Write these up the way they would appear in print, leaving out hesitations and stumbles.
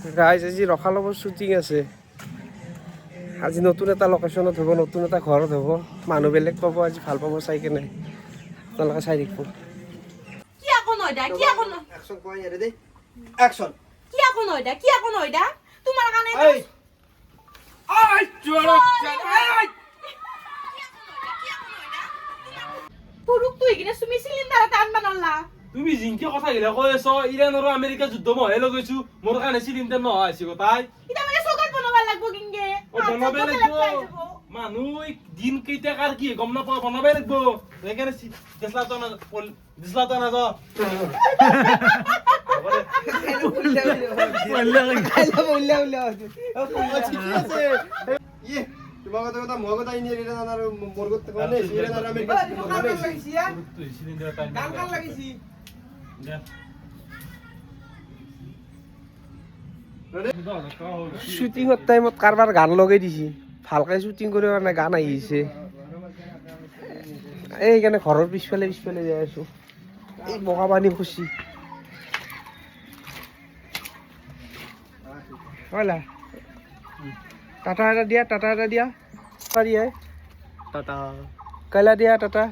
Guys আজি ৰখালবৰ shooting আছে। আজি নতুন এটা লোকেশ্যনত হ'ব, নতুন এটা ঘৰত হ'ব। মানুহ বেলেগ পাব, আজি ভাল পাব চাই কেনে। আপোনালোকে চাই থাকিব। তুমি জিংকে কথা গিলা কৈ আছ ইৰাণ আৰু আমেৰিকা যুদ্ধ মহে লগাইছো মোৰ কাৰণে চিলিণ্ডাৰ নহয় আহিছে তাই বনাবই লাগিব মানুহ দিন কেইটা কাৰ কি গম নাপাওঁ বনাবই লাগিব সেইকাৰণে দিছলাতো নাযাওঁ তোমার কথা কথা মগ কথা ইনি রে আর মোর করতে কোনে সিরে আর আমি তুই সিলিন্ডার টাইম গাল গাল লাগিছি শ্বুটিঙৰ টাইমত কাৰোবাৰ গান লগাই দিছে, ভালকে শ্বুটিং কৰিব কাৰণে গান আহিছে। এই সেইকাৰণে ঘৰৰ পিছফালে পিছফালে যাই আছো। এই বগা পানী খুচি টাটা এটা দিয়া, টাটা এটা দিয়া। দিয়ে টাটা কাইলা দিয়া টাটা।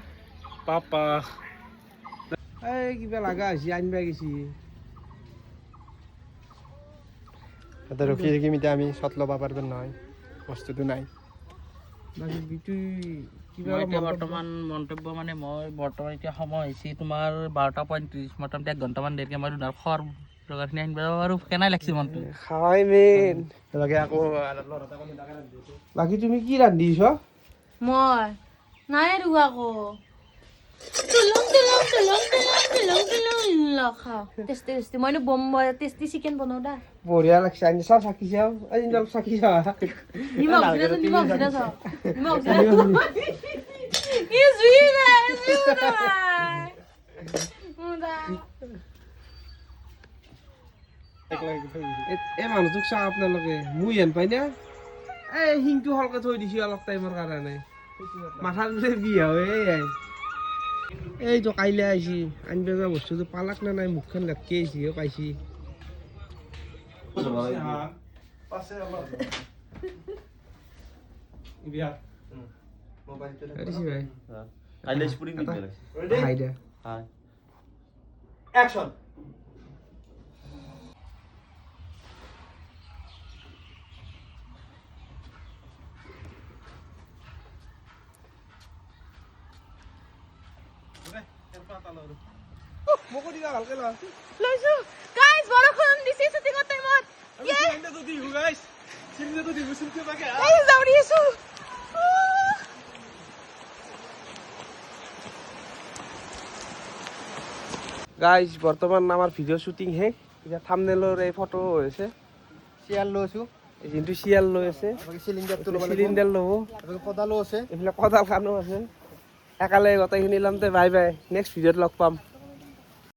পাপা এই কিবা লগা হৈছে, আনিবা গেছি। এটা রকি রকি মিতে আমি শট লবা পারবেন নহয় বস্তুটো নাই বাকি বিটু কিবা বৰ্তমান মন্তব্য মানে মই বৰ্তমান এতিয়া সময় হৈছে তোমাৰ 12:35 মোটামুটি 1 ঘণ্টামান দেৰিকে মই দুনাৰ খৰ প্ৰকাৰখিনি আনিব আৰু কেনাই লাগছে মনটো খাৱাই মেইন। লাগে আকৌ বাকি তুমি কি ৰান্ধিছ? মই নাই আৰু আকৌ টেষ্টি টেষ্টি মই বম টেষ্টি চিকেন বনাওঁ দা। বঢ়িয়া লাগছে। আনি চাওঁ, চাকি চাওঁ। আজি চাকি চাওঁ। নিমখ জিৰা চাওঁ নিমখ জিৰা ই জুই নাই এই মানুহটোক চাওঁ আপোনালোকে, মই হেন পাই না এই শিংটো হলকে থৈ দিছো অলপ টাইমৰ কাৰণে। মাথাৰ বোলে বিয়া হয়। এইটো কাইলৈ আহিছি আনিব যোৱা বস্তুটো পালাক না নাই, মুখখন লেটকি আহিছি পাইছি। অ্যাকশন মোকো দিবা ভালকে ল। লৈছো গাইস বৰষুণ দিছে শ্বুটিঙৰ টাইমত গাইস যাওৰি আছো। গাইজ বৰ্তমান আমাৰ ভিডিঅ' শ্বুটিং শেষ। এতিয়া থাম্বনেইলৰ এই ফটো হৈছে। শিয়াল লৈছো এই যোনটো চিৰিয়েল লৈ আছে, সিলিন্ডাৰটো লব চিলিণ্ডাৰ ল'ব। কোদালো আছে এইবিলাক কঁঠাল খানো আছে। একেলগে গোটেইখিনি ল'ম। বাই বাই, নেক্সট ভিডিঅ'ত লগ পাম।